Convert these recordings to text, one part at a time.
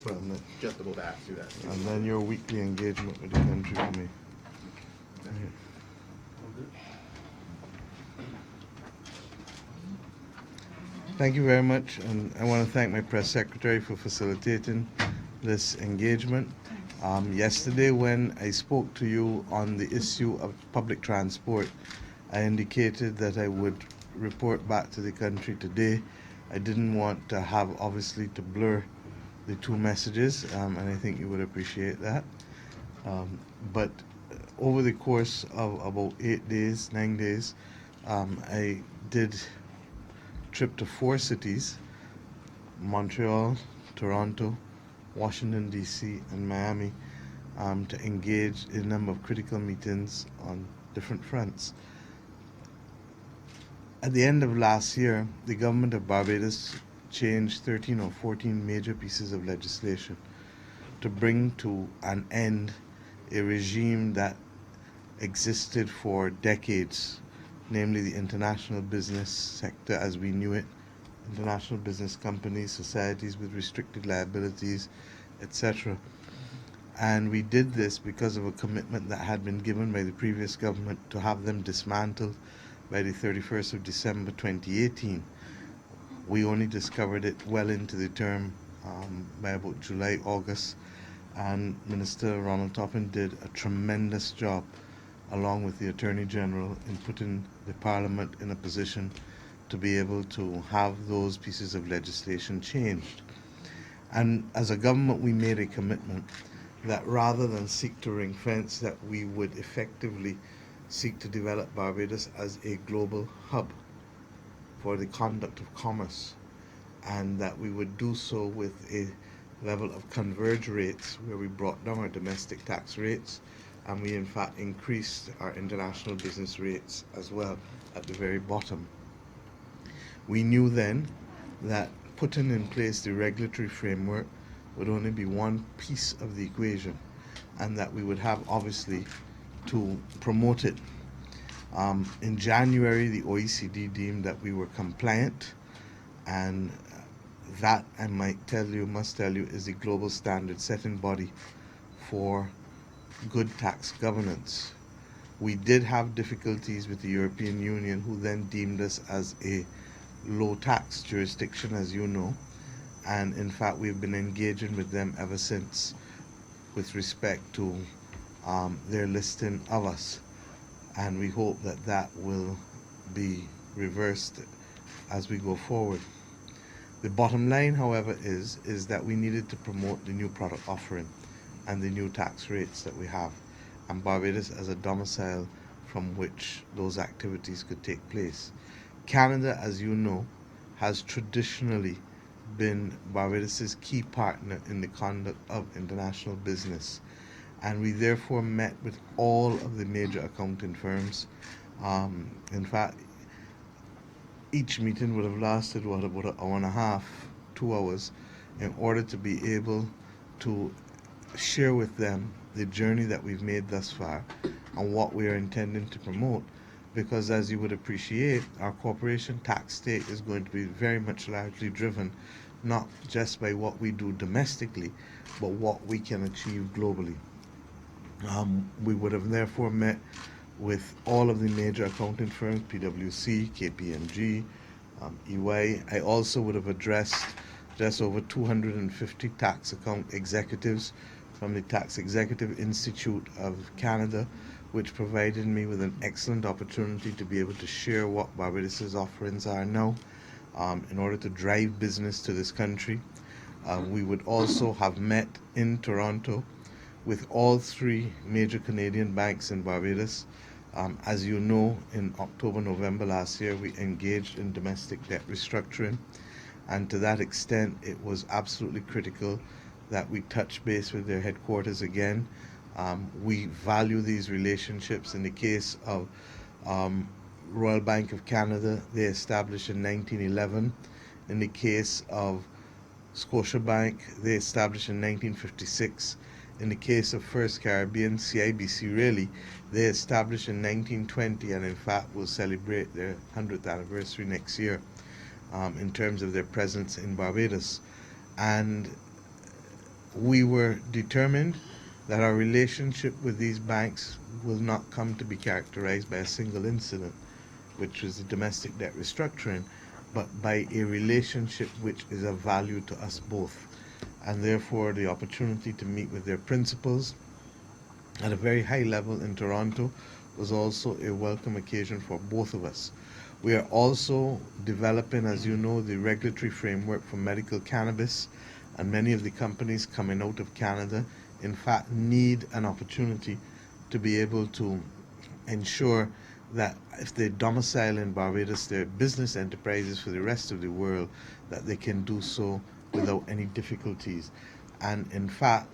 From it. Just about to ask you that. And then your weekly engagement with the country for me. Right. Thank you very much, and I want to thank my press secretary for facilitating this engagement. Yesterday, when I spoke to you on the issue of public transport, I indicated that I would report back to the country today. I didn't want to have, obviously, to blur the two messages, and I think you would appreciate that. But over the course of about 8 days, 9 days, I did trip to 4 cities: Montreal, Toronto, Washington, D.C., and Miami, to engage in a number of critical meetings on different fronts. At the end of last year, the government of Barbados changed 13 or 14 major pieces of legislation to bring to an end a regime that existed for decades, namely the international business sector as we knew it, international business companies, societies with restricted liabilities, etc. And we did this because of a commitment that had been given by the previous government to have them dismantled by the 31st of December 2018. We only discovered it well into the term, by about July, August, and Minister Ronald Toppin did a tremendous job along with the Attorney General in putting the Parliament in a position to be able to have those pieces of legislation changed. And as a government, we made a commitment that rather than seek to ring fence, that we would effectively seek to develop Barbados as a global hub for the conduct of commerce, and that we would do so with a level of converge rates where we brought down our domestic tax rates and we in fact increased our international business rates as well at the very bottom. We knew then that putting in place the regulatory framework would only be one piece of the equation, and that we would have obviously to promote it. In January, the OECD deemed that we were compliant, and that, I must tell you, is the global standard setting body for good tax governance. We did have difficulties with the European Union, who then deemed us as a low tax jurisdiction, as you know, and in fact we've been engaging with them ever since with respect to their listing of us, and we hope that that will be reversed as we go forward. The bottom line, however, is that we needed to promote the new product offering and the new tax rates that we have, and Barbados as a domicile from which those activities could take place. Canada, as you know, has traditionally been Barbados's key partner in the conduct of international business, and we therefore met with all of the major accounting firms. In fact, each meeting would have lasted about an hour and a half, 2 hours, in order to be able to share with them the journey that we've made thus far and what we are intending to promote. Because as you would appreciate, our corporation tax state is going to be very much largely driven not just by what we do domestically, but what we can achieve globally. We would have therefore met with all of the major accounting firms, PwC, KPMG, EY. I also would have addressed just over 250 tax account executives from the Tax Executive Institute of Canada, which provided me with an excellent opportunity to be able to share what Barbados's offerings are now, in order to drive business to this country. We would also have met in Toronto with all three major Canadian banks in Barbados. As you know, in October, November last year, we engaged in domestic debt restructuring, and to that extent, it was absolutely critical that we touch base with their headquarters again. We value these relationships. In the case of Royal Bank of Canada, they established in 1911. In the case of Scotiabank, they established in 1956. In the case of First Caribbean, CIBC really, they established in 1920 and in fact will celebrate their 100th anniversary next year, in terms of their presence in Barbados. And we were determined that our relationship with these banks will not come to be characterized by a single incident, which was the domestic debt restructuring, but by a relationship which is of value to us both. And therefore, the opportunity to meet with their principals at a very high level in Toronto was also a welcome occasion for both of us. We are also developing, as you know, the regulatory framework for medical cannabis, and many of the companies coming out of Canada, in fact, need an opportunity to be able to ensure that if they domicile in Barbados, their business enterprises for the rest of the world, that they can do so without any difficulties. And in fact,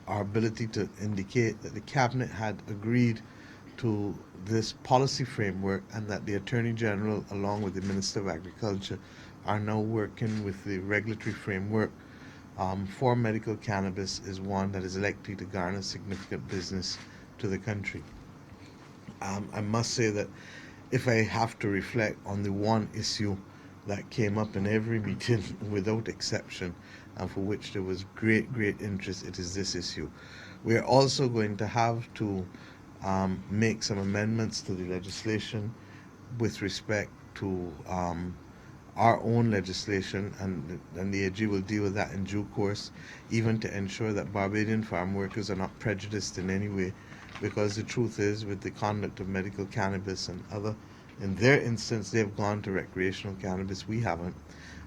our ability to indicate that the cabinet had agreed to this policy framework and that the Attorney General, along with the Minister of Agriculture, are now working with the regulatory framework for medical cannabis is one that is likely to garner significant business to the country. I must say that if I have to reflect on the one issue that came up in every meeting without exception, and for which there was great interest, it is this issue. We are also going to have to make some amendments to the legislation with respect to our own legislation, and the AG will deal with that in due course, even to ensure that Barbadian farm workers are not prejudiced in any way, because the truth is, with the conduct of medical cannabis and other, in their instance, they've gone to recreational cannabis, we haven't,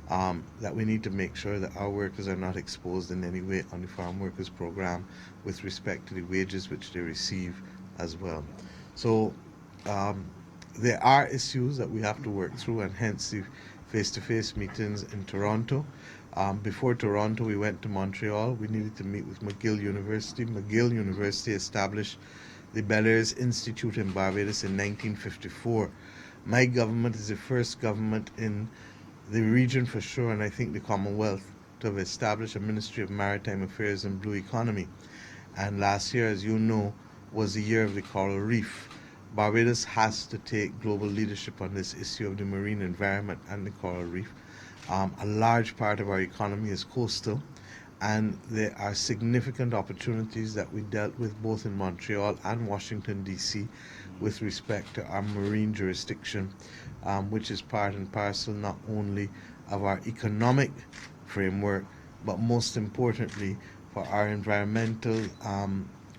that we need to make sure that our workers are not exposed in any way on the farm workers program with respect to the wages which they receive as well. So there are issues that we have to work through, and hence the face-to-face meetings in Toronto. Before Toronto, we went to Montreal. We needed to meet with McGill University. McGill University established the Bellairs Institute in Barbados in 1954. My government is the first government in the region for sure, and I think the Commonwealth, to have established a Ministry of Maritime Affairs and Blue Economy. And last year, as you know, was the year of the coral reef. Barbados has to take global leadership on this issue of the marine environment and the coral reef. A large part of our economy is coastal, and there are significant opportunities that we dealt with both in Montreal and Washington, D.C. with respect to our marine jurisdiction, which is part and parcel not only of our economic framework, but most importantly for our environmental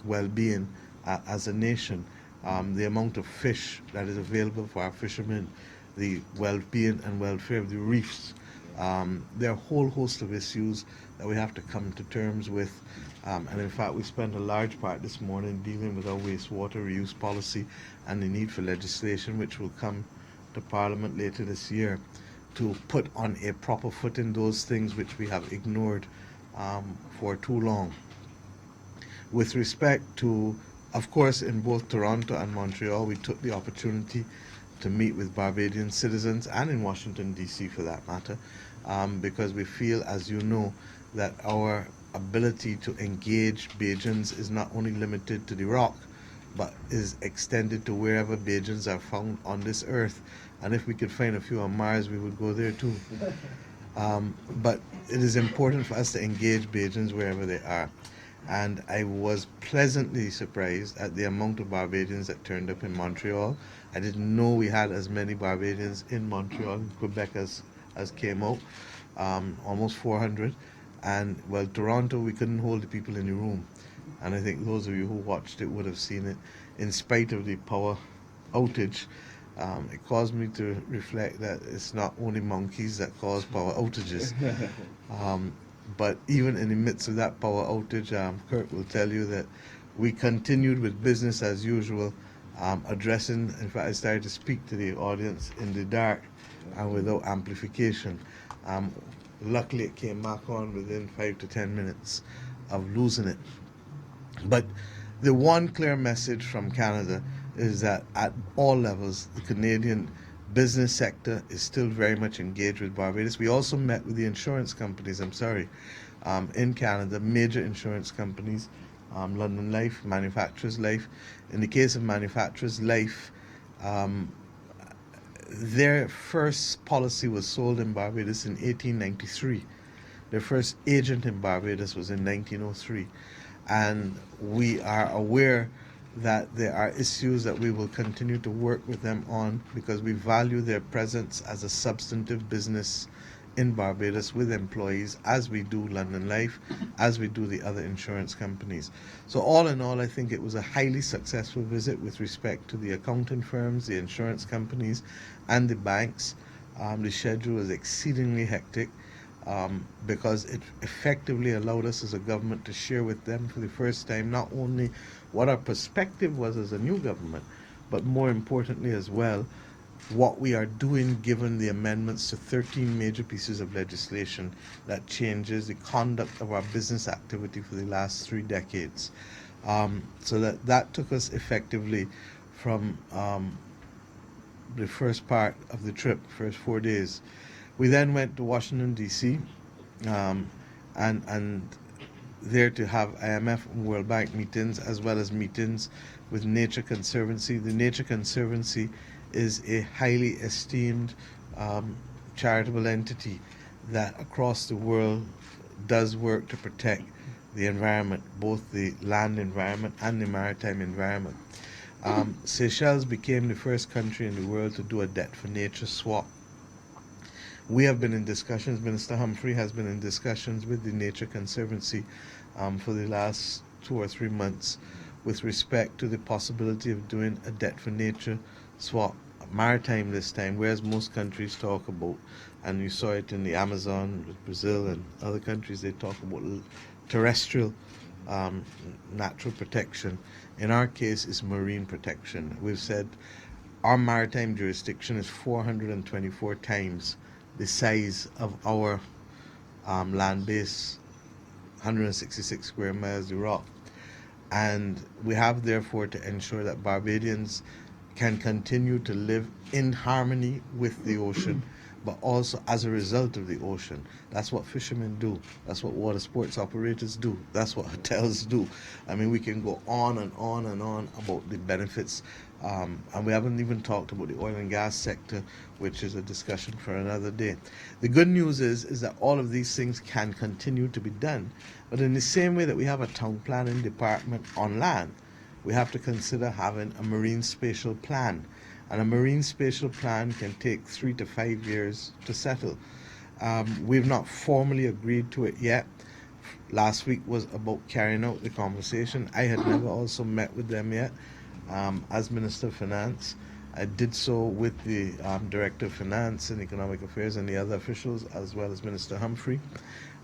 well-being as a nation. The amount of fish that is available for our fishermen, the well-being and welfare of the reefs. There are a whole host of issues that we have to come to terms with. And in fact, we spent a large part this morning dealing with our wastewater reuse policy and the need for legislation which will come to Parliament later this year to put on a proper footing those things which we have ignored for too long. With respect to, of course, in both Toronto and Montreal, we took the opportunity to meet with Barbadian citizens, and in Washington, D.C. for that matter, because we feel, as you know, that our ability to engage Bajans is not only limited to the rock, but is extended to wherever Bajans are found on this earth. And if we could find a few on Mars, we would go there too. But it is important for us to engage Bajans wherever they are. And I was pleasantly surprised at the amount of Barbadians that turned up in Montreal. I didn't know we had as many Barbadians in Montreal, in Quebec, as came out, almost 400. And, well, Toronto, we couldn't hold the people in the room. And I think those of you who watched it would have seen it. In spite of the power outage, it caused me to reflect that it's not only monkeys that cause power outages. But even in the midst of that power outage, Kurt will tell you that we continued with business as usual, addressing, in fact, I started to speak to the audience in the dark and without amplification. Luckily, it came back on within 5 to 10 minutes of losing it. But the one clear message from Canada is that at all levels, the Canadian business sector is still very much engaged with Barbados. We also met with the insurance companies, in Canada, major insurance companies, London Life, Manufacturers Life. In the case of Manufacturers Life, their first policy was sold in Barbados in 1893. Their first agent in Barbados was in 1903. And we are aware that there are issues that we will continue to work with them on because we value their presence as a substantive business in Barbados with employees, as we do London Life, as we do the other insurance companies. So all in all, I think it was a highly successful visit with respect to the accounting firms, the insurance companies, and the banks. The schedule was exceedingly hectic because it effectively allowed us as a government to share with them for the first time not only what our perspective was as a new government, but more importantly as well, what we are doing given the amendments to 13 major pieces of legislation that changes the conduct of our business activity for the last 3 decades. So that took us effectively from the first part of the trip, first 4 days. We then went to Washington, D.C., and there to have IMF and World Bank meetings, as well as meetings with Nature Conservancy. The Nature Conservancy is a highly esteemed charitable entity that across the world does work to protect the environment, both the land environment and the maritime environment. Seychelles became the first country in the world to do a debt for nature swap. We have been in discussions, Minister Humphrey has been in discussions with the Nature Conservancy for the last 2 or 3 months with respect to the possibility of doing a debt for nature swap, maritime this time, whereas most countries talk about, and you saw it in the Amazon with Brazil and other countries, they talk about terrestrial natural protection. In our case, it's marine protection. We've said our maritime jurisdiction is 424 times the size of our land base, 166 square miles, the rock. And we have therefore to ensure that Barbadians can continue to live in harmony with the ocean, but also as a result of the ocean. That's what fishermen do. That's what water sports operators do. That's what hotels do. I mean, we can go on and on and on about the benefits. And we haven't even talked about the oil and gas sector, which is a discussion for another day. The good news is that all of these things can continue to be done. But in the same way that we have a town planning department on land, we have to consider having a marine spatial plan. And a marine spatial plan can take 3 to 5 years to settle. We've not formally agreed to it yet. Last week was about carrying out the conversation. I had never also met with them yet as Minister of Finance. I did so with the Director of Finance and Economic Affairs and the other officials, as well as Minister Humphrey.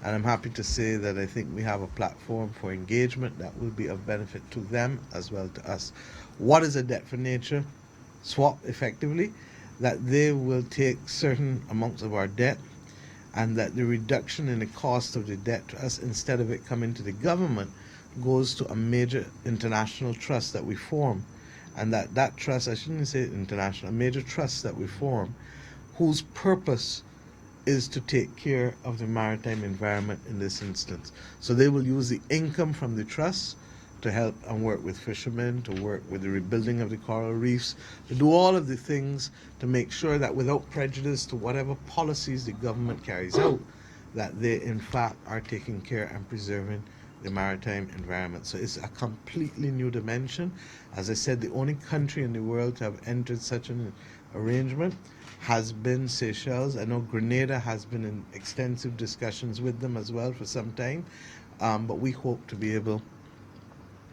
And I'm happy to say that I think we have a platform for engagement that will be of benefit to them as well to us. What is a debt for nature swap? Effectively, that they will take certain amounts of our debt, and that the reduction in the cost of the debt to us, instead of it coming to the government, goes to a major international trust that we form. And that trust, I shouldn't say international, a major trust that we form, whose purpose is to take care of the maritime environment in this instance. So they will use the income from the trust to help and work with fishermen, to work with the rebuilding of the coral reefs, to do all of the things to make sure that without prejudice to whatever policies the government carries out, that they in fact are taking care and preserving the maritime environment. So it's a completely new dimension. As I said, the only country in the world to have entered such an arrangement has been Seychelles. I know Grenada has been in extensive discussions with them as well for some time, but we hope to be able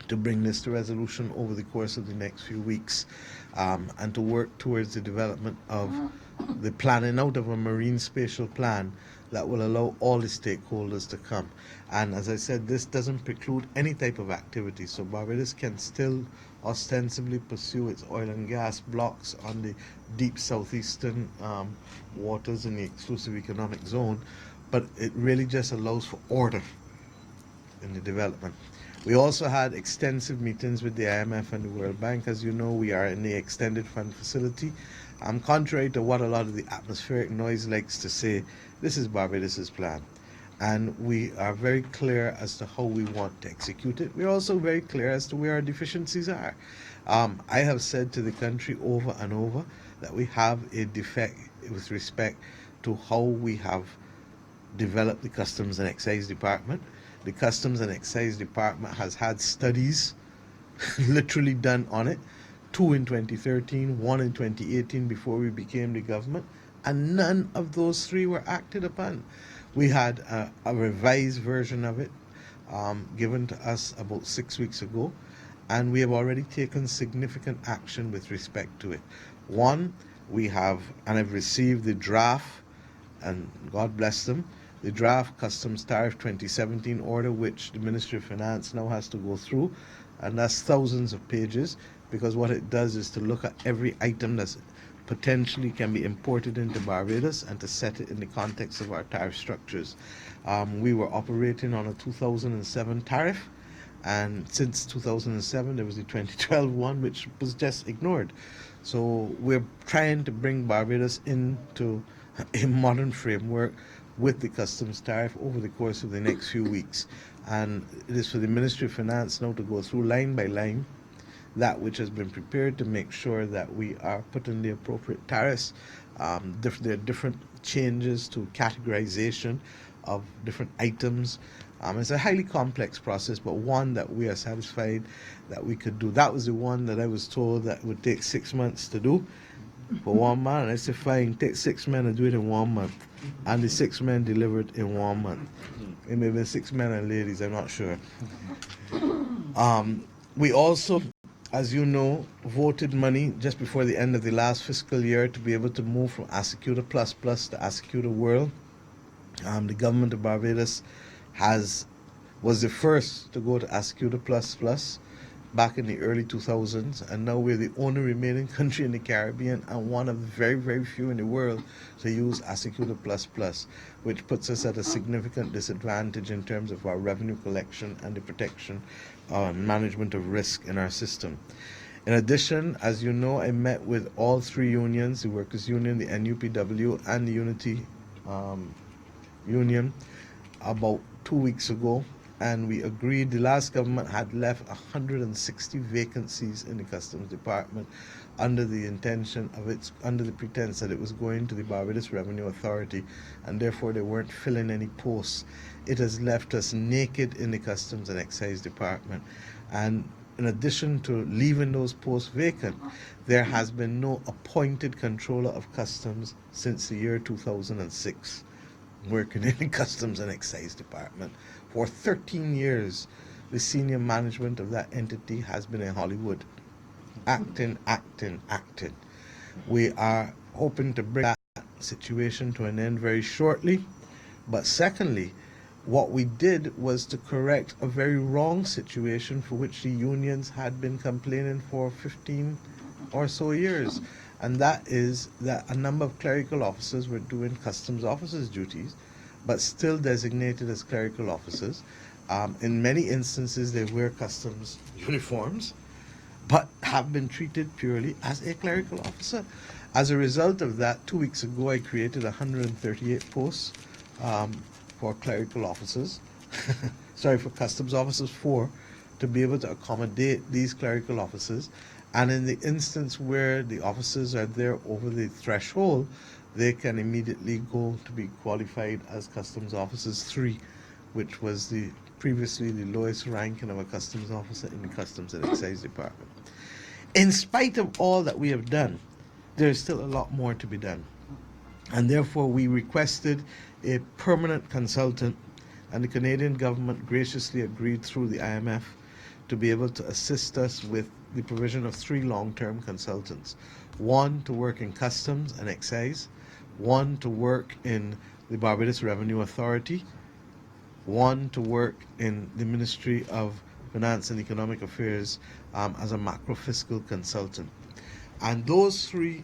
to bring this to resolution over the course of the next few weeks, and to work towards the development of the planning out of a marine spatial plan that will allow all the stakeholders to come. And as I said, this doesn't preclude any type of activity, so Barbados can still ostensibly pursue its oil and gas blocks on the deep southeastern waters in the exclusive economic zone, but it really just allows for order in the development. We also had extensive meetings with the IMF and the World Bank. As you know, we are in the extended fund facility. Contrary to what a lot of the atmospheric noise likes to say, this is Barbados's plan. And we are very clear as to how we want to execute it. We're also very clear as to where our deficiencies are. I have said to the country over and over that we have a defect with respect to how we have developed the Customs and Excise Department. The Customs and Excise Department has had studies literally done on it, two in 2013, one in 2018 before we became the government, and none of those three were acted upon. We had a revised version of it given to us about 6 weeks ago, and we have already taken significant action with respect to it. One, we have, and I've received the draft, and God bless them, the draft Customs Tariff 2017 order, which the Ministry of Finance now has to go through, and that's thousands of pages, because what it does is to look at every item that's potentially can be imported into Barbados and to set it in the context of our tariff structures. We were operating on a 2007 tariff, and since 2007 there was the 2012 one, which was just ignored. So we're trying to bring Barbados into a modern framework with the customs tariff over the course of the next few weeks. And it is for the Ministry of Finance now to go through line by line that which has been prepared to make sure that we are putting the appropriate tariffs. There are different changes to categorization of different items. It's a highly complex process, but one that we are satisfied that we could do. That was the one that I was told that would take 6 months to do for one man. And I said, fine, take 6 men and do it in 1 month. And the 6 men delivered in 1 month. It may have been 6 men and ladies, I'm not sure. We also, as you know, voted money just before the end of the last fiscal year to be able to move from Asecuta Plus Plus to Asecuta World. The government of Barbados was the first to go to Asecuta Plus Plus back in the early 2000s, and now we're the only remaining country in the Caribbean and one of the very, very few in the world to use Asecuta Plus Plus, which puts us at a significant disadvantage in terms of our revenue collection and the protection and management of risk in our system. In addition, as you know, I met with all three unions, the Workers' Union, the NUPW, and the Unity Union, about 2 weeks ago, and we agreed. The last government had left 160 vacancies in the Customs Department under the pretense that it was going to the Barbados Revenue Authority, and therefore they weren't filling any posts. It has left us naked in the Customs and Excise Department, and in addition to leaving those posts vacant, there has been no appointed controller of customs since the year 2006 working in the Customs and Excise Department. For 13 years, the senior management of that entity has been in Hollywood, acting. We are hoping to bring that situation to an end very shortly. But secondly, what we did was to correct a very wrong situation for which the unions had been complaining for 15 or so years. And that is that a number of clerical officers were doing customs officers' duties, but still designated as clerical officers. In many instances, they wear customs uniforms, but have been treated purely as a clerical officer. As a result of that, 2 weeks ago, I created 138 posts for clerical officers, for customs officers, to be able to accommodate these clerical officers. And in the instance where the officers are there over the threshold, they can immediately go to be qualified as customs officers 3, which was previously the lowest ranking of a customs officer in the Customs and Excise Department. In spite of all that we have done, there is still a lot more to be done. And therefore we requested a permanent consultant, and the Canadian government graciously agreed through the IMF to be able to assist us with the provision of 3 long-term consultants. 1 to work in customs and excise, 1 to work in the Barbados Revenue Authority, 1 to work in the Ministry of Finance and Economic Affairs as a macro-fiscal consultant. And those 3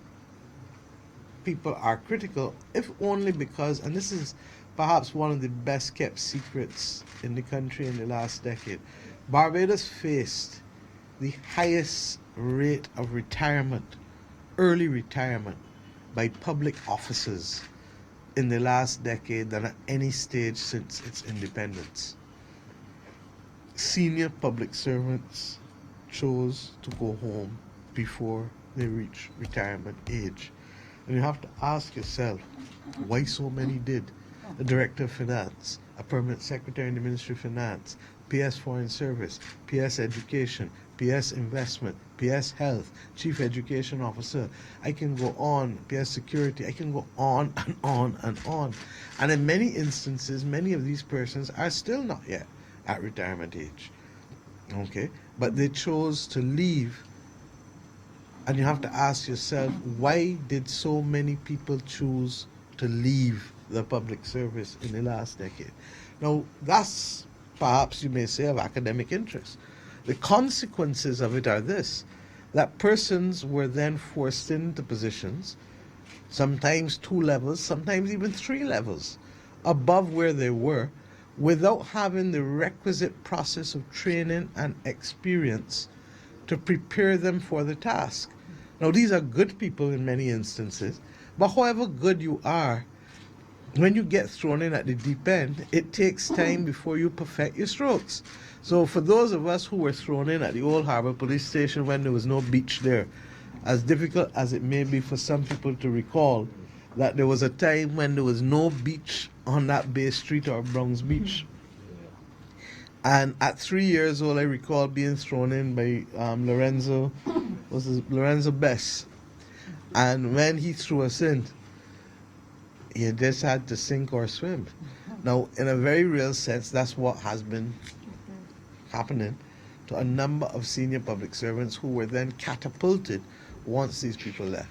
people are critical, if only because, and this is perhaps one of the best kept secrets in the country in the last decade, Barbados faced the highest rate of retirement, early retirement, by public officers in the last decade than at any stage since its independence. Senior public servants chose to go home before they reach retirement age. And you have to ask yourself, why so many did? a Director of Finance, a Permanent Secretary in the Ministry of Finance, PS Foreign Service, PS Education, PS Investment, PS Health, Chief Education Officer. I can go on, PS Security. I can go on and on and on. And in many instances, many of these persons are still not yet at retirement age. Okay? But they chose to leave. And you have to ask yourself, why did so many people choose to leave the public service in the last decade? Now, that's perhaps you may say of academic interest. The consequences of it are this, that persons were then forced into positions, sometimes 2 levels, sometimes even 3 levels above where they were, without having the requisite process of training and experience to prepare them for the task. Now, these are good people in many instances, but however good you are, when you get thrown in at the deep end, it takes time before you perfect your strokes. So for those of us who were thrown in at the Old Harbour Police Station when there was no beach there, as difficult as it may be for some people to recall that there was a time when there was no beach on that Bay Street or Bronx Beach. And at 3 years old, I recall being thrown in by Lorenzo Bess. And when he threw us in, you just had to sink or swim. Now, in a very real sense, that's what has been happening to a number of senior public servants who were then catapulted once these people left.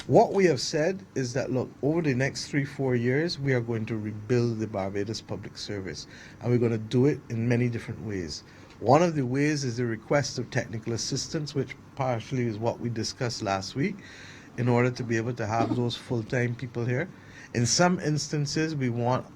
What we have said is that, look, over the next 3-4 years, we are going to rebuild the Barbados Public Service. And we're going to do it in many different ways. One of the ways is the request of technical assistance, which partially is what we discussed last week, in order to be able to have those full-time people here. In some instances, we want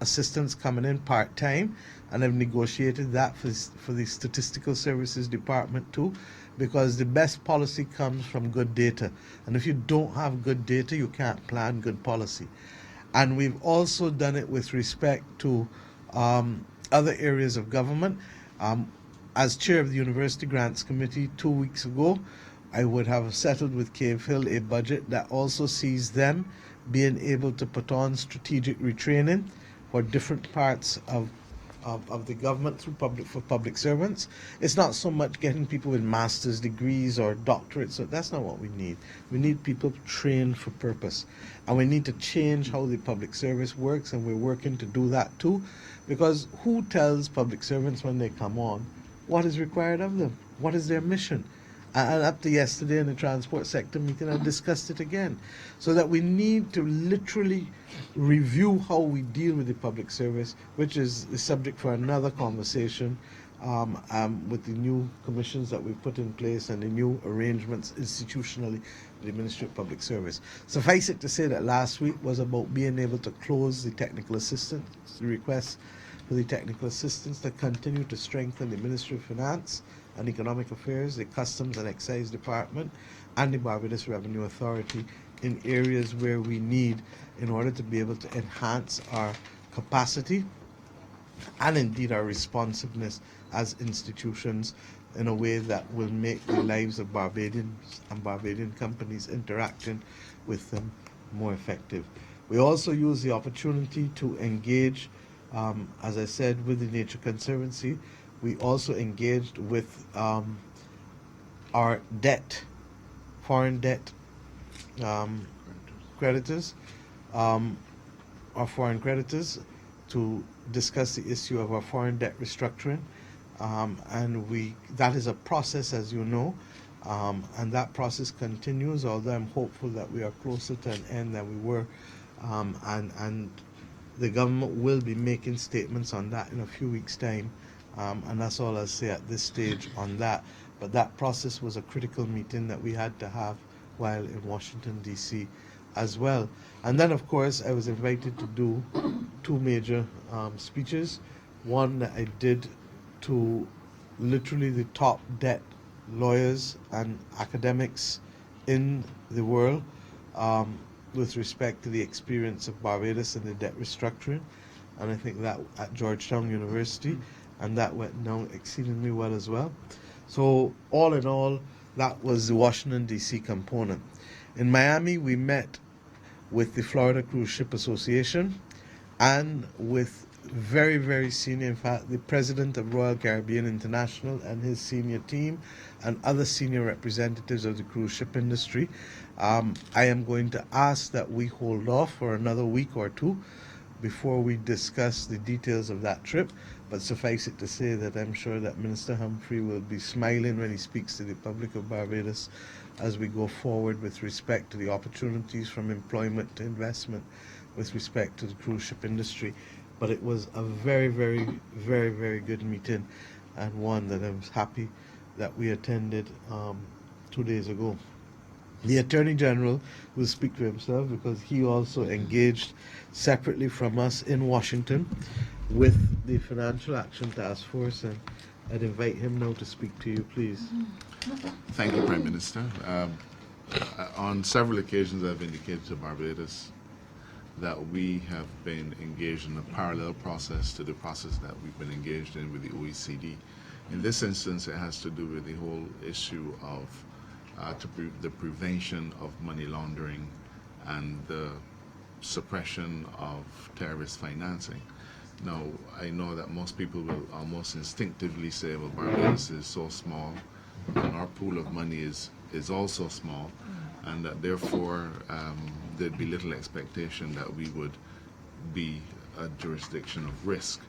assistants coming in part-time, and I've negotiated that for the Statistical Services Department too, because the best policy comes from good data. And if you don't have good data, you can't plan good policy. And we've also done it with respect to other areas of government. As chair of the University Grants Committee 2 weeks ago, I would have settled with Cave Hill a budget that also sees them being able to put on strategic retraining for different parts of the government through public servants. It's not so much getting people with master's degrees or doctorates. So that's not what we need. We need people trained for purpose. And we need to change how the public service works, and we're working to do that too. Because who tells public servants when they come on what is required of them? What is their mission? And up to yesterday in the transport sector meeting, I discussed it again. So that we need to literally review how we deal with the public service, which is the subject for another conversation with the new commissions that we've put in place and the new arrangements institutionally with the Ministry of Public Service. Suffice it to say that last week was about being able to close the technical assistance, the request for the technical assistance to continue to strengthen the Ministry of Finance and Economic Affairs, the Customs and Excise Department, and the Barbados Revenue Authority in areas where we need in order to be able to enhance our capacity and indeed our responsiveness as institutions in a way that will make the lives of Barbadians and Barbadian companies interacting with them more effective. We also use the opportunity to engage, as I said, with the Nature Conservancy. We also engaged with our debt, foreign debt creditors, our foreign creditors, to discuss the issue of our foreign debt restructuring. And that is a process, as you know, and that process continues, although I'm hopeful that we are closer to an end than we were. And the government will be making statements on that in a few weeks' time. And that's all I'll say at this stage on that. But that process was a critical meeting that we had to have while in Washington, D.C. as well. And then, of course, I was invited to do 2 major speeches. One that I did to literally the top debt lawyers and academics in the world with respect to the experience of Barbados and the debt restructuring. And I think that at Georgetown University, and that went down exceedingly well as well. So all in all, that was the Washington, D.C. component. In Miami, we met with the Florida Cruise Ship Association, and with very, very senior, in fact, the president of Royal Caribbean International and his senior team, and other senior representatives of the cruise ship industry. I am going to ask that we hold off for another week or two before we discuss the details of that trip. But suffice it to say that I'm sure that Minister Humphrey will be smiling when he speaks to the public of Barbados as we go forward with respect to the opportunities from employment to investment with respect to the cruise ship industry. But it was a very, very, very, very good meeting, and one that I was happy that we attended 2 days ago. The Attorney General will speak to himself because he also engaged separately from us in Washington with the Financial Action Task Force, and I'd invite him now to speak to you, please. Thank you, Prime Minister. On several occasions, I've indicated to Barbados that we have been engaged in a parallel process to the process that we've been engaged in with the OECD. In this instance, it has to do with the whole issue of the prevention of money laundering and the suppression of terrorist financing. Now, I know that most people will almost instinctively say, well, Barbados is so small, and our pool of money is also small, and that therefore there'd be little expectation that we would be a jurisdiction of risk.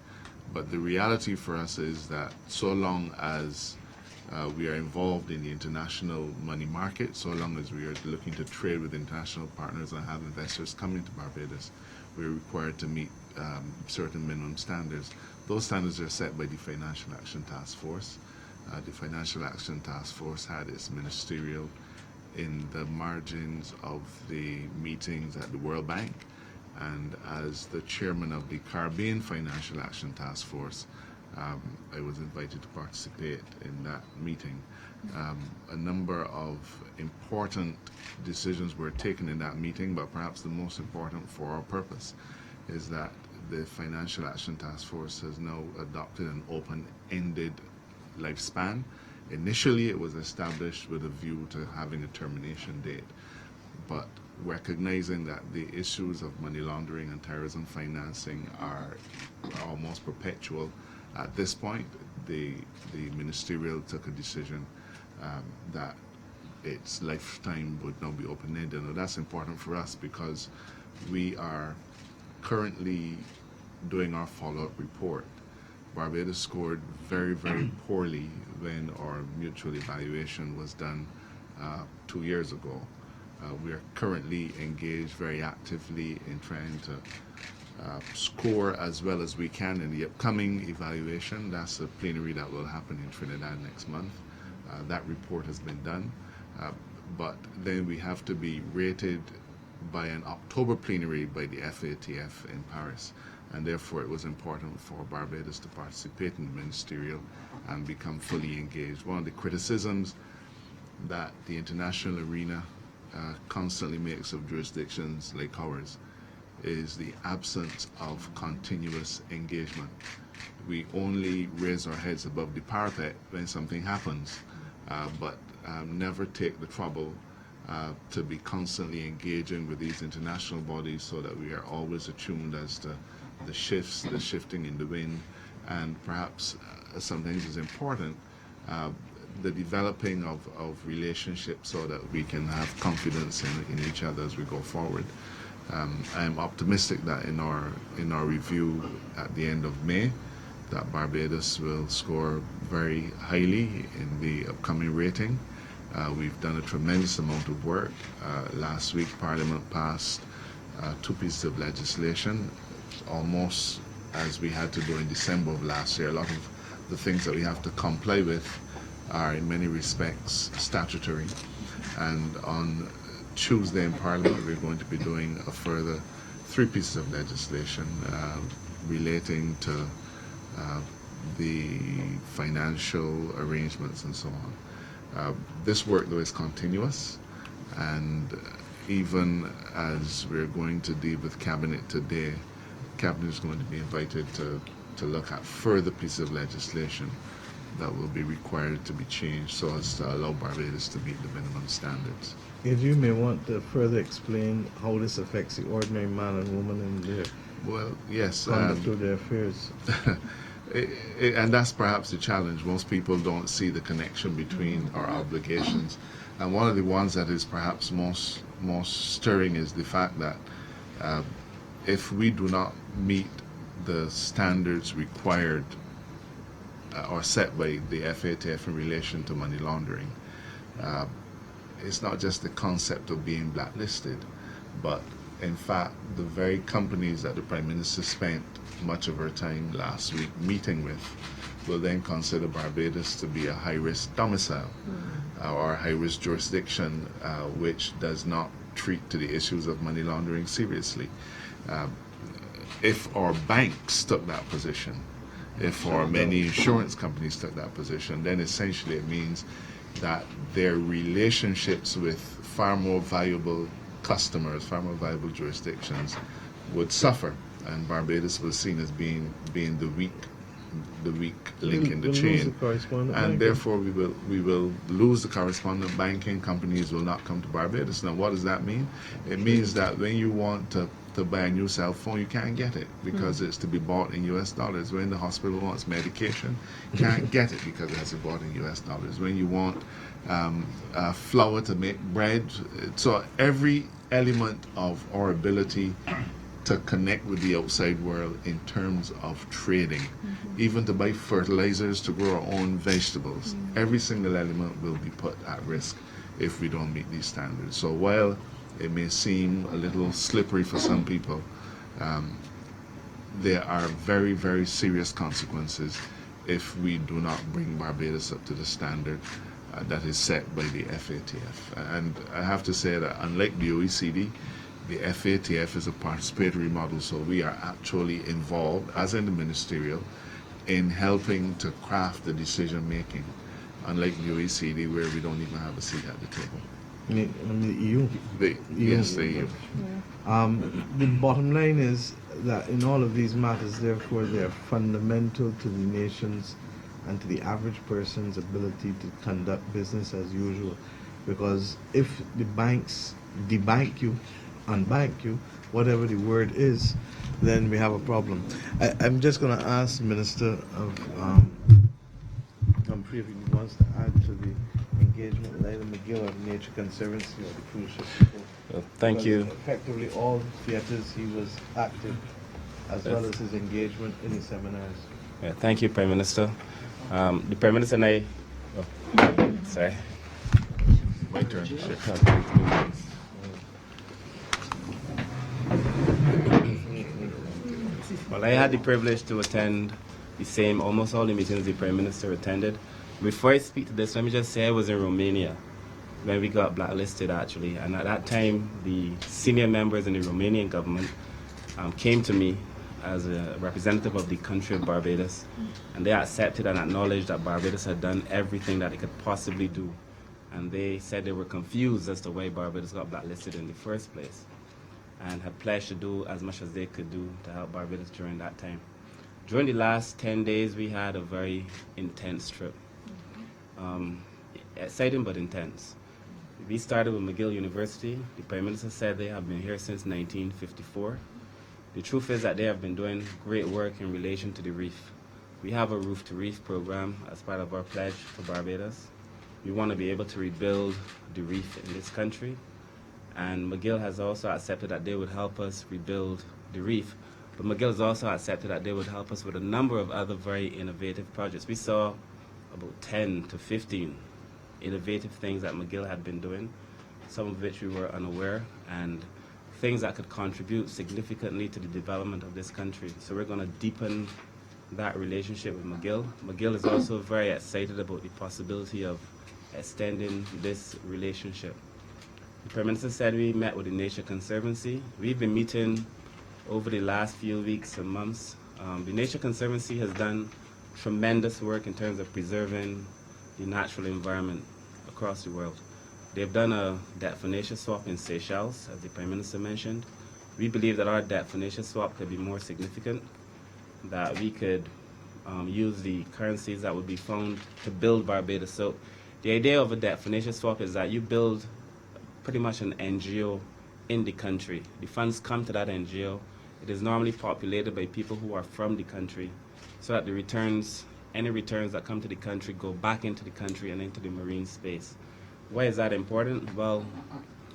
But the reality for us is that so long as we are involved in the international money market, so long as we are looking to trade with international partners and have investors coming to Barbados, we're required to meet certain minimum standards. Those standards are set by the Financial Action Task Force. The Financial Action Task Force had its ministerial in the margins of the meetings at the World Bank, and as the chairman of the Caribbean Financial Action Task Force, I was invited to participate in that meeting. A number of important decisions were taken in that meeting, but perhaps the most important for our purpose is that the Financial Action Task Force has now adopted an open-ended lifespan. Initially, it was established with a view to having a termination date, but recognizing that the issues of money laundering and terrorism financing are almost perpetual, at this point, the ministerial took a decision that its lifetime would now be open-ended. Now, that's important for us because we are currently doing our follow-up report. Barbados scored very, very poorly when our mutual evaluation was done 2 years ago. We are currently engaged very actively in trying to score as well as we can in the upcoming evaluation. That's a plenary that will happen in Trinidad next month. That report has been done, but then we have to be rated by an October plenary by the FATF in Paris, and therefore it was important for Barbados to participate in the ministerial and become fully engaged. One of the criticisms that the international arena constantly makes of jurisdictions like ours is the absence of continuous engagement. We only raise our heads above the parapet when something happens, but never take the trouble to be constantly engaging with these international bodies so that we are always attuned as to the shifts, the shifting in the wind, and perhaps sometimes is important, the developing of relationships so that we can have confidence in each other as we go forward. I'm optimistic that in our review at the end of May, that Barbados will score very highly in the upcoming rating. We've done a tremendous amount of work. Last week, Parliament passed 2 pieces of legislation, almost as we had to do in December of last year. A lot of the things that we have to comply with are in many respects statutory, and on Tuesday in Parliament we're going to be doing a further 3 pieces of legislation relating to the financial arrangements and so on. This work though is continuous, and even as we're going to deal with Cabinet today, Cabinet is going to be invited to look at further pieces of legislation that will be required to be changed so as to allow Barbados to meet the minimum standards. If you may want to further explain how this affects the ordinary man and woman in the Well, yes. conduct of their affairs. And that's perhaps the challenge. Most people don't see the connection between our obligations. And one of the ones that is perhaps most stirring is the fact that if we do not meet the standards required or set by the FATF in relation to money laundering, it's not just the concept of being blacklisted, but in fact the very companies that the Prime Minister spent much of her time last week meeting with will then consider Barbados to be a high-risk domicile or a high-risk jurisdiction which does not treat to the issues of money laundering seriously. If our banks took that position, if our many insurance companies took that position, then essentially it means that their relationships with far more valuable customers, far more valuable jurisdictions would suffer, and Barbados was seen as being the weak link in the chain, and therefore we will lose the correspondent banking. Companies will not come to Barbados. Now, what does that mean? It means that when you want to buy a new cell phone, you can't get it because it's to be bought in US dollars. When the hospital wants medication, you can't get it because it has to be bought in US dollars. When you want flour to make bread, so every element of our ability to connect with the outside world in terms of trading, even to buy fertilizers to grow our own vegetables, every single element will be put at risk if we don't meet these standards. So while it may seem a little slippery for some people, there are very, very serious consequences if we do not bring Barbados up to the standard that is set by the FATF. And I have to say that unlike the OECD, the FATF is a participatory model, so we are actually involved, as in the ministerial, in helping to craft the decision making, unlike the OECD where we don't even have a seat at the table. The EU. Yes, the EU. The bottom line is that in all of these matters, therefore, they are fundamental to the nation's and to the average person's ability to conduct business as usual. Because if the banks debank you, unbank you, whatever the word is, then we have a problem. I'm just going to ask the Minister of Humphrey if he wants to add to the engagement with Ida McGill of Nature Conservancy or the cruise ship people. Thank you. Effectively, all theatres he was active, as well as his engagement in the seminars. Thank you, Prime Minister. The Prime Minister and I. Oh, sorry. My turn. Well, I had the privilege to attend almost all the meetings the Prime Minister attended. Before I speak to this, let me just say I was in Romania when we got blacklisted, actually. And at that time, the senior members in the Romanian government came to me as a representative of the country of Barbados, and they accepted and acknowledged that Barbados had done everything that it could possibly do. And they said they were confused as to why Barbados got blacklisted in the first place, and had pledged to do as much as they could do to help Barbados during that time. During the last 10 days, we had a very intense trip. Exciting but intense. We started with McGill University. The Prime Minister said they have been here since 1954. The truth is that they have been doing great work in relation to the reef. We have a roof-to-reef program as part of our pledge for Barbados. We want to be able to rebuild the reef in this country. And McGill has also accepted that they would help us rebuild the reef. But McGill has also accepted that they would help us with a number of other very innovative projects. We saw about 10 to 15 innovative things that McGill had been doing, some of which we were unaware, and things that could contribute significantly to the development of this country. So we're going to deepen that relationship with McGill. McGill is also very excited about the possibility of extending this relationship. The Prime Minister said we met with the Nature Conservancy. We've been meeting over the last few weeks and months. The Nature Conservancy has done tremendous work in terms of preserving the natural environment across the world. They've done a debt-for-nature swap in Seychelles, as the Prime Minister mentioned. We believe that our debt-for-nature swap could be more significant, that we could use the currencies that would be found to build Barbados. So the idea of a debt-for-nature swap is that you build pretty much an NGO in the country. The funds come to that NGO, It is normally populated by people who are from the country, so that the returns, any returns that come to the country, go back into the country and into the marine space. Why is that important? Well,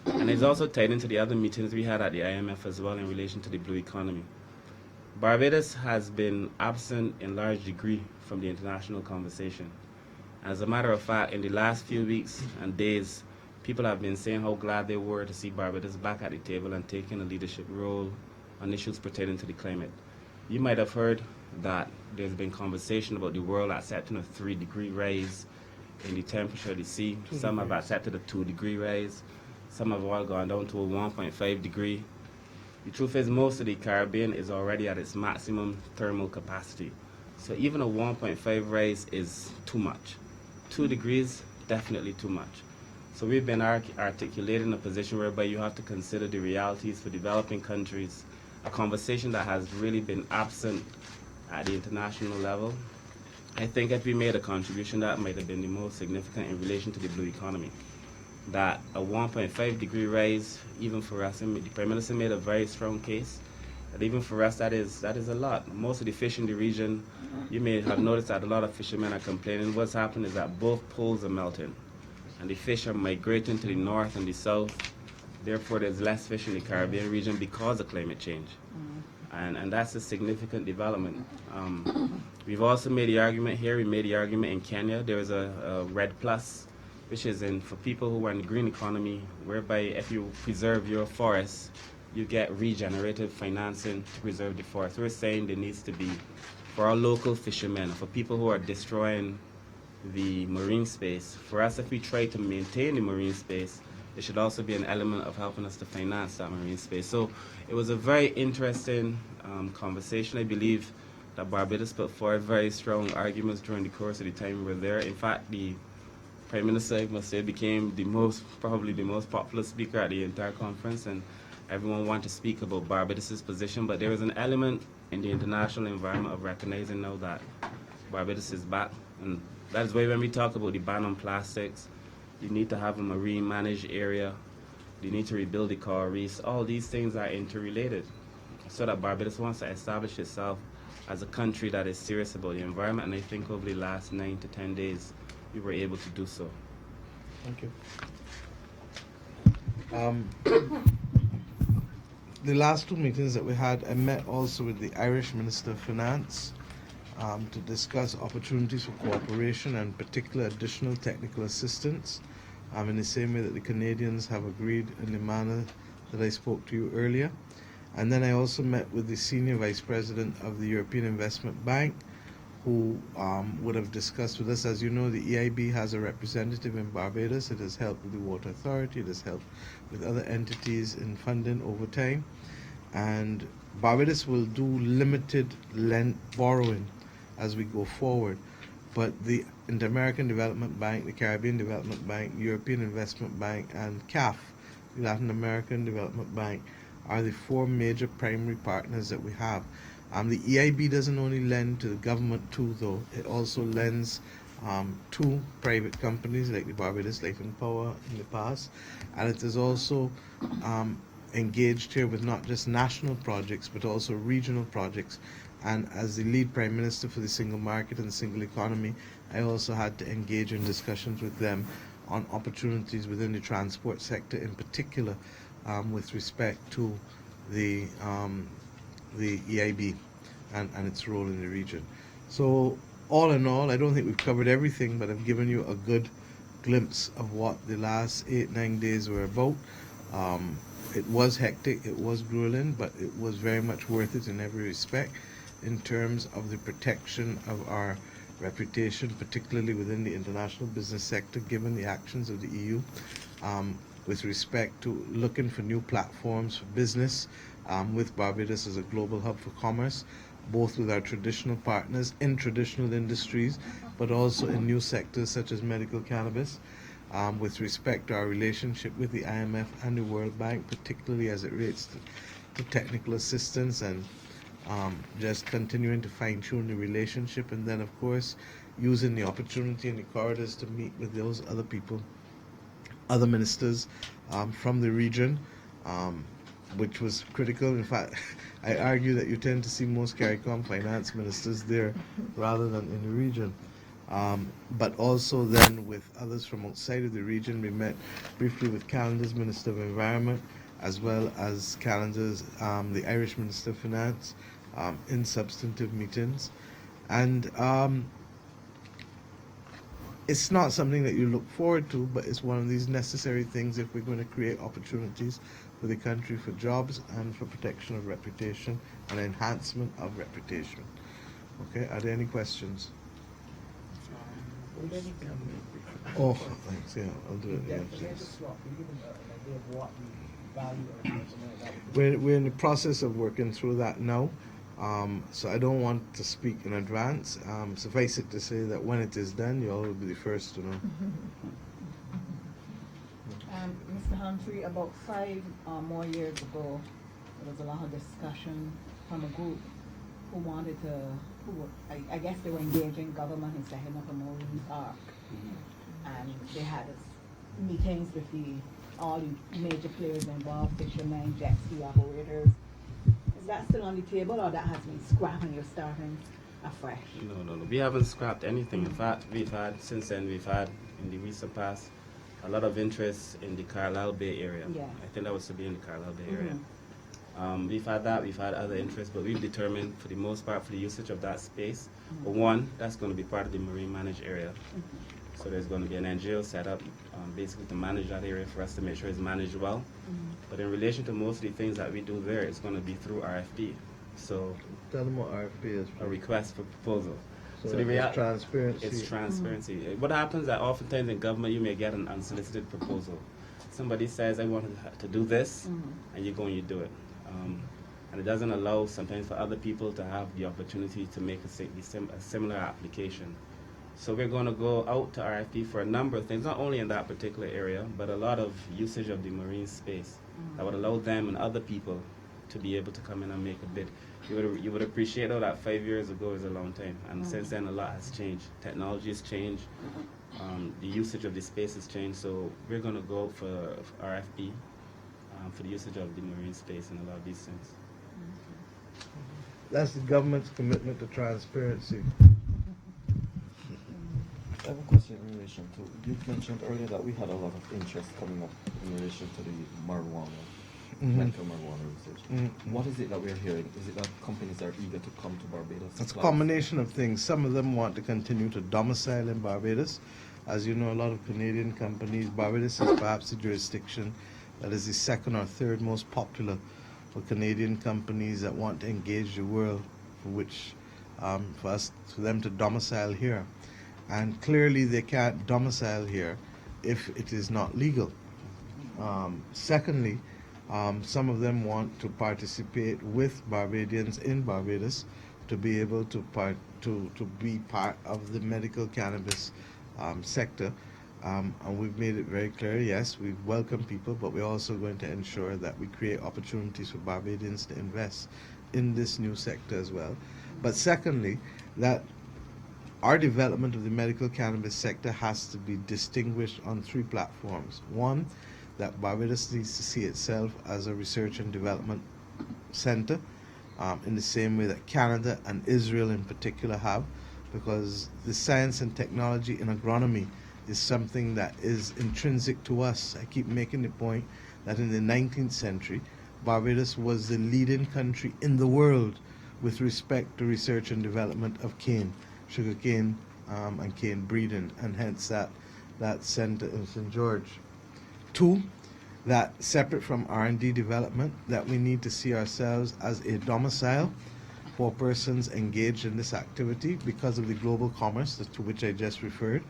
and it's also tied into the other meetings we had at the IMF as well in relation to the blue economy. Barbados has been absent in large degree from the international conversation. As a matter of fact, in the last few weeks and days, people have been saying how glad they were to see Barbados back at the table and taking a leadership role on issues pertaining to the climate. You might have heard that there's been conversation about the world accepting a 3-degree rise in the temperature of the sea. Some have accepted a 2-degree rise. Some have all gone down to a 1.5 degree. The truth is, most of the Caribbean is already at its maximum thermal capacity. So even a 1.5 rise is too much. 2 degrees, definitely too much. So we've been articulating a position whereby you have to consider the realities for developing countries, a conversation that has really been absent at the international level. I think if we made a contribution, that might have been the most significant in relation to the blue economy. That a 1.5 degree rise, even for us, and the Prime Minister made a very strong case, that even for us that is a lot. Most of the fish in the region, you may have noticed that a lot of fishermen are complaining. What's happening is that both poles are melting, and the fish are migrating to the north and the south. Therefore, there's less fish in the Caribbean region because of climate change. And that's a significant development. We've also made the argument here, we made the argument in Kenya. There is a RED Plus, which is for people who are in the green economy, whereby if you preserve your forests, you get regenerative financing to preserve the forest. We're saying there needs to be, for our local fishermen, for people who are destroying the marine space, for us, if we try to maintain the marine space, there should also be an element of helping us to finance that marine space. So it was a very interesting conversation. I believe that Barbados put forward very strong arguments during the course of the time we were there. In fact, the Prime Minister, I must say, became probably the most popular speaker at the entire conference, and everyone wanted to speak about Barbados' position. But there is an element in the international environment of recognizing now that Barbados is back, and that is why when we talk about the ban on plastics, you need to have a marine managed area, you need to rebuild the coral reefs. All these things are interrelated, so that Barbados wants to establish itself as a country that is serious about the environment, and I think over the last 9 to 10 days, we were able to do so. Thank you. The last 2 meetings that we had, I met also with the Irish Minister of Finance to discuss opportunities for cooperation and particular additional technical assistance in the same way that the Canadians have agreed in the manner that I spoke to you earlier. And then I also met with the Senior Vice President of the European Investment Bank, who would have discussed with us. As you know, the EIB has a representative in Barbados. It has helped with the Water Authority. It has helped with other entities in funding over time. And Barbados will do limited borrowing as we go forward. But the Inter-American Development Bank, the Caribbean Development Bank, European Investment Bank, and CAF, the Latin American Development Bank, are the 4 major primary partners that we have. The EIB doesn't only lend to the government too, though. It also lends to private companies like the Barbados Light and Power in the past. And it is also engaged here with not just national projects, but also regional projects. And as the lead Prime Minister for the single market and the single economy, I also had to engage in discussions with them on opportunities within the transport sector, in particular with respect to the EIB and its role in the region. So all in all, I don't think we've covered everything, but I've given you a good glimpse of what the last 8-9 days were about. It was hectic, it was grueling, but it was very much worth it in every respect in terms of the protection of our reputation, particularly within the international business sector, given the actions of the EU with respect to looking for new platforms for business with Barbados as a global hub for commerce, both with our traditional partners in traditional industries, but also in new sectors such as medical cannabis, with respect to our relationship with the IMF and the World Bank, particularly as it relates to technical assistance and just continuing to fine-tune the relationship, and then, of course, using the opportunity in the corridors to meet with those other people, other ministers from the region, which was critical. In fact, I argue that you tend to see most CARICOM finance ministers there rather than in the region. But also then with others from outside of the region. We met briefly with Canada's Minister of Environment, as well as Canada's, the Irish Minister of Finance, in substantive meetings. And it's not something that you look forward to, but it's one of these necessary things if we're going to create opportunities for the country for jobs and for protection of reputation and enhancement of reputation. Okay, are there any questions? Oh, thanks. Yeah, I'll do it. Yeah, please. We're in the process of working through that now. So I don't want to speak in advance. Suffice it to say that when it is done, you'll be the first to know. Mr. Humphrey, about 5 more years ago, there was a lot of discussion from a group who wanted to, I guess they were engaging government in setting up a marine park. And they had meetings with all the major players involved, fishermen, jet ski operators. Is that still on the table, or that has been scrapped and you're starting afresh? No. We haven't scrapped anything. In fact, since then, we've had, in the recent past, a lot of interest in the Carlisle Bay area. Yeah. I think that was to be in the Carlisle Bay area. We've had that, we've had other interests, but we've determined, for the most part, for the usage of that space, but one, that's going to be part of the marine managed area. So there's going to be an NGO set up basically to manage that area for us to make sure it's managed well. But in relation to most of the things that we do there, it's going to be through RFP. So Tell them what RFP is. a request for proposal. So the it's transparency. It's transparency. What happens is that oftentimes in government you may get an unsolicited proposal. Somebody says, I want to do this, and you go and you do it. And it doesn't allow sometimes for other people to have the opportunity to make a similar application. So we're going to go out to RFP for a number of things, not only in that particular area, but a lot of usage of the marine space that would allow them and other people to be able to come in and make a bid. You would appreciate though that 5 years ago is a long time, and since then a lot has changed. Technology has changed, the usage of the space has changed, so we're going to go for RFP for the usage of the marine space and a lot of these things. That's the government's commitment to transparency. I have a question in relation to, you mentioned earlier that we had a lot of interest coming up in relation to the marijuana, medical marijuana research. What is it that we're hearing? Is it that companies are eager to come to Barbados? It's a combination of things. Some of them want to continue to domicile in Barbados. As you know, a lot of Canadian companies, Barbados is perhaps the jurisdiction that is the second or third most popular for Canadian companies that want to engage the world, for them to domicile here. And clearly they can't domicile here if it is not legal. Secondly, some of them want to participate with Barbadians in Barbados to be able to be part of the medical cannabis sector. And we've made it very clear, yes, we welcome people, but we're also going to ensure that we create opportunities for Barbadians to invest in this new sector as well. But secondly, that our development of the medical cannabis sector has to be distinguished on 3 platforms. One, that Barbados needs to see itself as a research and development center in the same way that Canada and Israel in particular have, because the science and technology in agronomy is something that is intrinsic to us. I keep making the point that in the 19th century, Barbados was the leading country in the world with respect to research and development of cane, sugar cane, and cane breeding, and hence that center in St. George. 2, that separate from R&D development, that we need to see ourselves as a domicile for persons engaged in this activity because of the global commerce to which I just referred,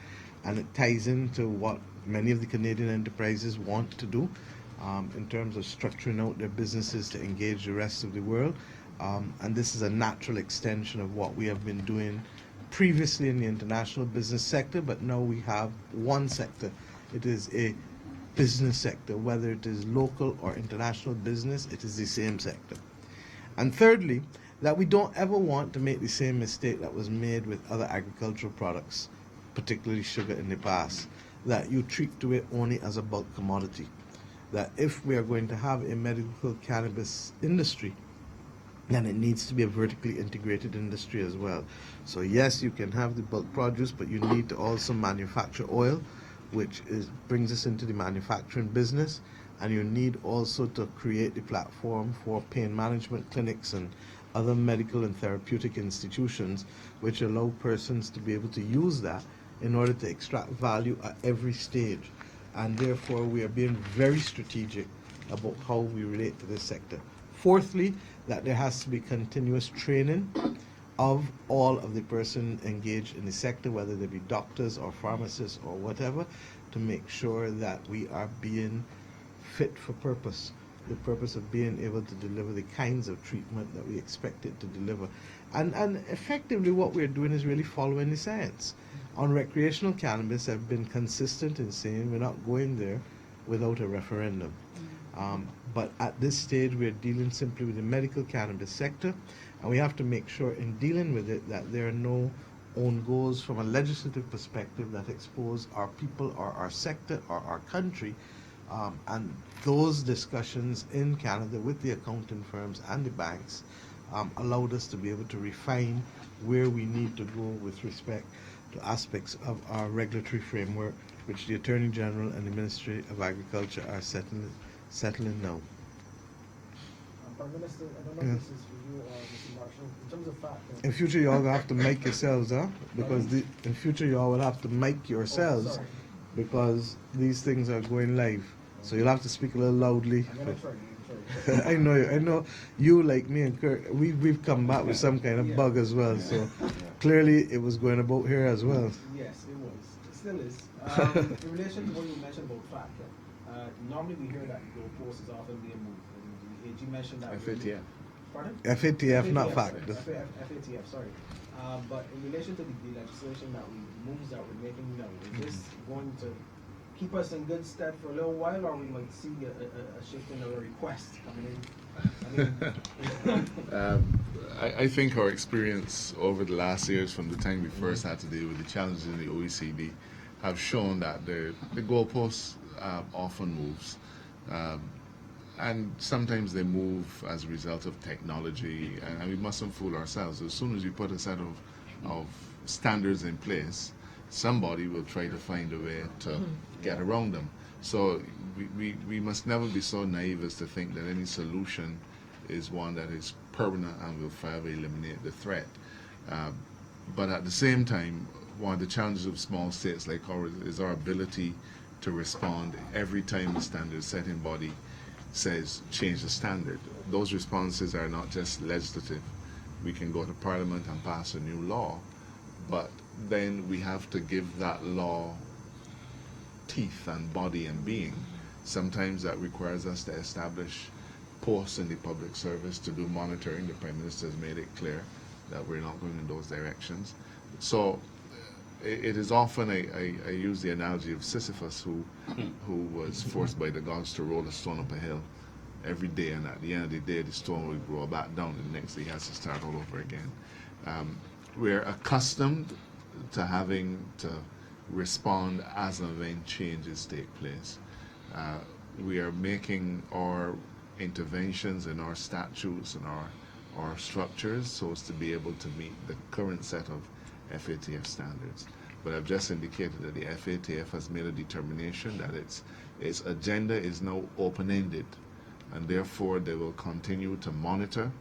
and it ties into what many of the Canadian enterprises want to do in terms of structuring out their businesses to engage the rest of the world. And this is a natural extension of what we have been doing previously in the international business sector, but now we have one sector. It is a business sector, whether it is local or international business, it is the same sector. And thirdly, that we don't ever want to make the same mistake that was made with other agricultural products, particularly sugar in the past, that you treat to it only as a bulk commodity. that if we are going to have a medical cannabis industry, then it needs to be a vertically integrated industry as well. So yes, you can have the bulk produce, but you need to also manufacture oil, which brings us into the manufacturing business, and you need also to create the platform for pain management clinics and other medical and therapeutic institutions, which allow persons to be able to use that in order to extract value at every stage. And therefore, we are being very strategic about how we relate to this sector. Fourthly, that there has to be continuous training of all of the person engaged in the sector, whether they be doctors or pharmacists or whatever, to make sure that we are being fit for purpose, the purpose of being able to deliver the kinds of treatment that we expect it to deliver. And effectively what we're doing is really following the science. On recreational cannabis, I've been consistent in saying we're not going there without a referendum. But at this stage, we're dealing simply with the medical cannabis sector, and we have to make sure in dealing with it that there are no own goals from a legislative perspective that expose our people or our sector or our country. And those discussions in Canada with the accounting firms and the banks allowed us to be able to refine where we need to go with respect to aspects of our regulatory framework, which the Attorney General and the Ministry of Agriculture are settling now. Prime Minister, I don't know if this is for you or Mr. Marshall. In terms of fact, In future, y'all gonna have to mic yourselves, huh? Because in future, y'all will have to mic yourselves, sorry. because these things are going live. So you'll have to speak a little loudly. I'm gonna try. I know you like me and Kurt, we've come back with some kind of bug as well. So clearly it was going about here as well. Yes, it was. It still is. In relation to what you mentioned about fact, normally we hear that goalposts is often being moved. And the AG mentioned that. FATF. Pardon? FATF, not fact. FATF, sorry. But in relation to the legislation moves that we're making now, is this going to keep us in good stead for a little while, or we might see a shift in our request coming in? I think our experience over the last years, from the time we first had to deal with the challenges in the OECD, have shown that the goalposts often moves. And sometimes they move as a result of technology, and we mustn't fool ourselves. As soon as you put a set of standards in place, somebody will try to find a way to get around them. So we must never be so naive as to think that any solution is one that is permanent and will forever eliminate the threat. But at the same time, one of the challenges of small states like ours is our ability to respond every time the standard setting body says change the standard. Those responses are not just legislative. We can go to Parliament and pass a new law, but then we have to give that law teeth and body and being. Sometimes that requires us to establish posts in the public service to do monitoring. The Prime Minister has made it clear that we're not going in those directions. So it is often, I use the analogy of Sisyphus, who was forced by the gods to roll a stone up a hill every day, and at the end of the day the stone will roll back down, and the next day he has to start all over again. We're accustomed to having to respond as and when changes take place. We are making our interventions in our statutes and our structures so as to be able to meet the current set of FATF standards. But I've just indicated that the FATF has made a determination that its agenda is now open-ended, and therefore they will continue to monitor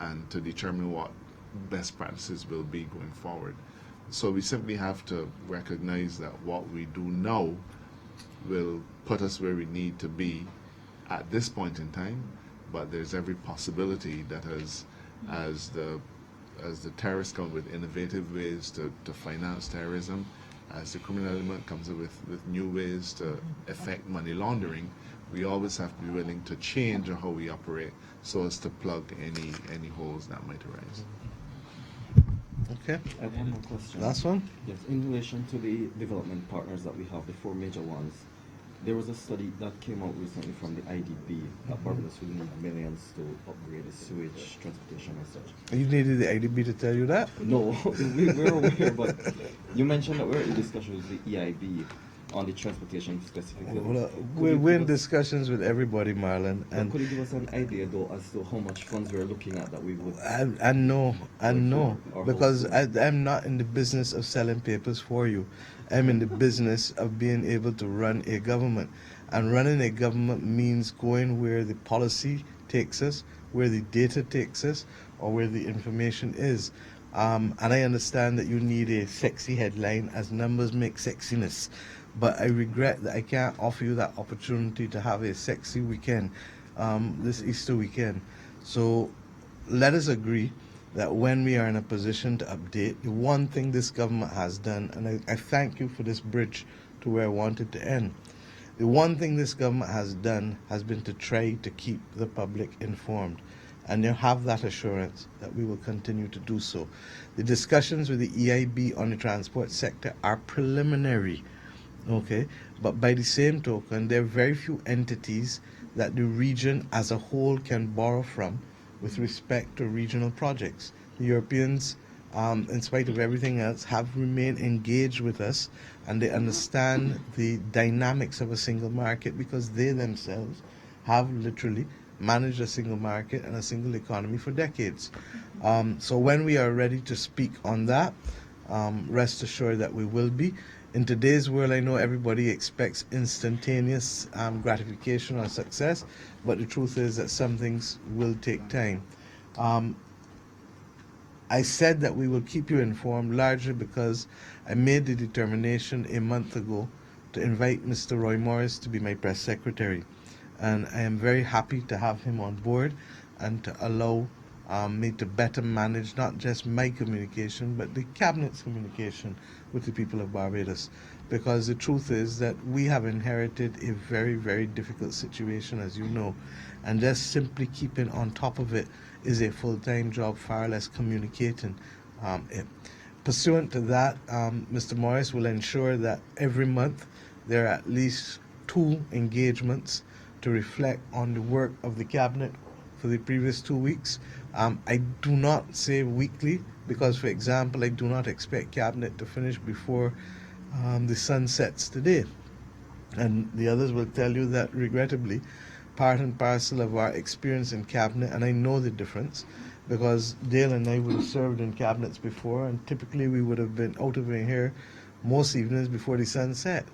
and to determine what best practices will be going forward. So we simply have to recognize that what we do now will put us where we need to be at this point in time, but there's every possibility that as the terrorists come with innovative ways to finance terrorism, as the criminal element comes up with new ways to effect money laundering, we always have to be willing to change how we operate so as to plug any holes that might arise. Okay. I have one more question. Last one? Yes, in relation to the development partners that we have, the four major ones, there was a study that came out recently from the IDB that Barbados will need millions to upgrade the sewage, transportation and such. You needed the IDB to tell you that? No, we're aware, but you mentioned that we're in discussion with the EIB. on the transportation specifically. Well, Could we're you in give us- discussions with everybody, Marlon, but and could you give us an idea though as to how much funds we're looking at that we would? I know, Going forward, or how because soon? I'm not in the business of selling papers for you. I'm in the business of being able to run a government. And running a government means going where the policy takes us, where the data takes us, or where the information is. And I understand that you need a sexy headline, as numbers make sexiness. But I regret that I can't offer you that opportunity to have a sexy weekend this Easter weekend. So let us agree that when we are in a position to update, the one thing this government has done, and I thank you for this bridge to where I wanted to end. The one thing this government has done has been to try to keep the public informed. And you have that assurance that we will continue to do so. The discussions with the EIB on the transport sector are preliminary, okay? But by the same token, there are very few entities that the region as a whole can borrow from with respect to regional projects. The Europeans, in spite of everything else, have remained engaged with us, and they understand the dynamics of a single market because they themselves have literally managed a single market and a single economy for decades. So when we are ready to speak on that, rest assured that we will be. In today's world, I know everybody expects instantaneous gratification or success, but the truth is that some things will take time. I said that we will keep you informed largely because I made the determination a month ago to invite Mr. Roy Morris to be my press secretary. And I am very happy to have him on board and to allow me to better manage not just my communication, but the cabinet's communication with the people of Barbados. Because the truth is that we have inherited a very, very difficult situation, as you know, and just simply keeping on top of it is a full-time job, far less communicating it. Pursuant to that, Mr. Morris will ensure that every month there are at least 2 engagements to reflect on the work of the cabinet for the previous 2 weeks. I do not say weekly because, for example, I do not expect cabinet to finish before the sun sets today. And the others will tell you that, regrettably, part and parcel of our experience in cabinet, and I know the difference because Dale and I would have served in cabinets before, and typically we would have been out of here most evenings before the sun set.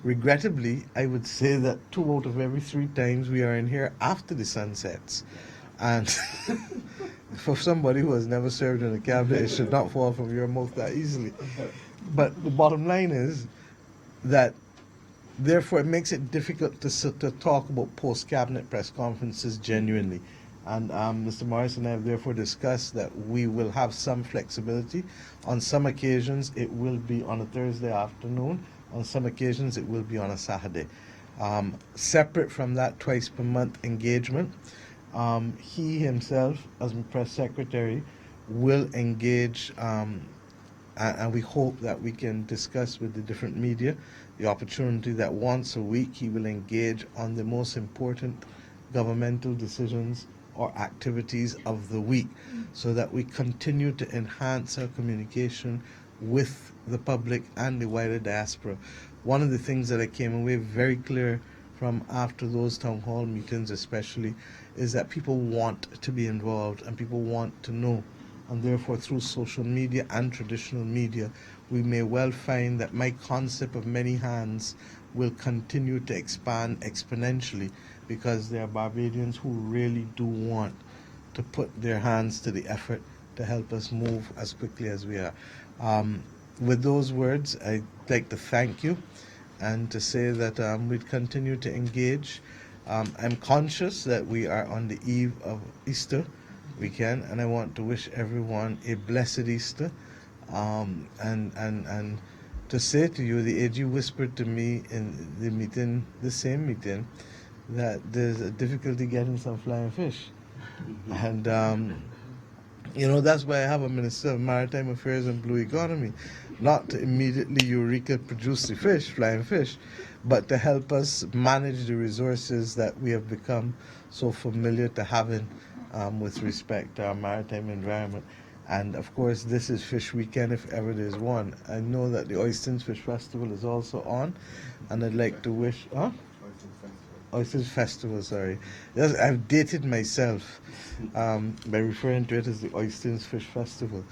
Regrettably, I would say that 2 out of every 3 times we are in here after the sun sets. And for somebody who has never served in a cabinet, it should not fall from your mouth that easily. But the bottom line is that, therefore, it makes it difficult to talk about post-cabinet press conferences genuinely. And Mr. Morris and I have therefore discussed that we will have some flexibility. On some occasions, it will be on a Thursday afternoon. On some occasions, it will be on a Saturday. Separate from that twice per month engagement, he himself, as press secretary, will engage, and we hope that we can discuss with the different media the opportunity that once a week he will engage on the most important governmental decisions or activities of the week, so that we continue to enhance our communication with the public and the wider diaspora. One of the things that I came away very clear from after those town hall meetings especially is that people want to be involved and people want to know, and therefore through social media and traditional media we may well find that my concept of many hands will continue to expand exponentially, because there are Barbadians who really do want to put their hands to the effort to help us move as quickly as we are. With those words, I'd like to thank you and to say that we'd continue to engage. I'm conscious that we are on the eve of Easter weekend, and I want to wish everyone a blessed Easter. And to say to you, the AG whispered to me in the meeting, the same meeting, that there's a difficulty getting some flying fish. And that's why I have a Minister of Maritime Affairs and Blue Economy, not to immediately eureka produce the fish, flying fish, but to help us manage the resources that we have become so familiar to having with respect to our maritime environment. And of course, this is Fish Weekend if ever there's one. I know that the Oysters Fish Festival is also on, and I'd like to wish, huh? Oysters Festival, sorry. Yes, I've dated myself by referring to it as the Oysters Fish Festival.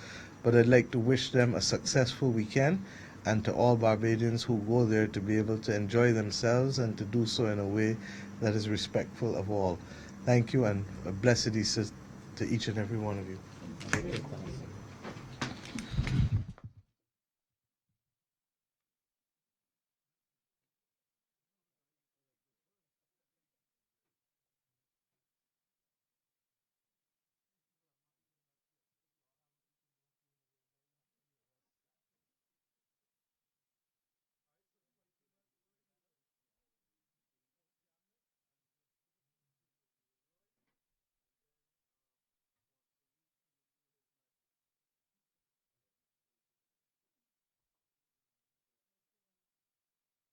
But I'd like to wish them a successful weekend, and to all Barbadians who go there to be able to enjoy themselves and to do so in a way that is respectful of all. Thank you, and a blessed Easter to each and every one of you. Take care.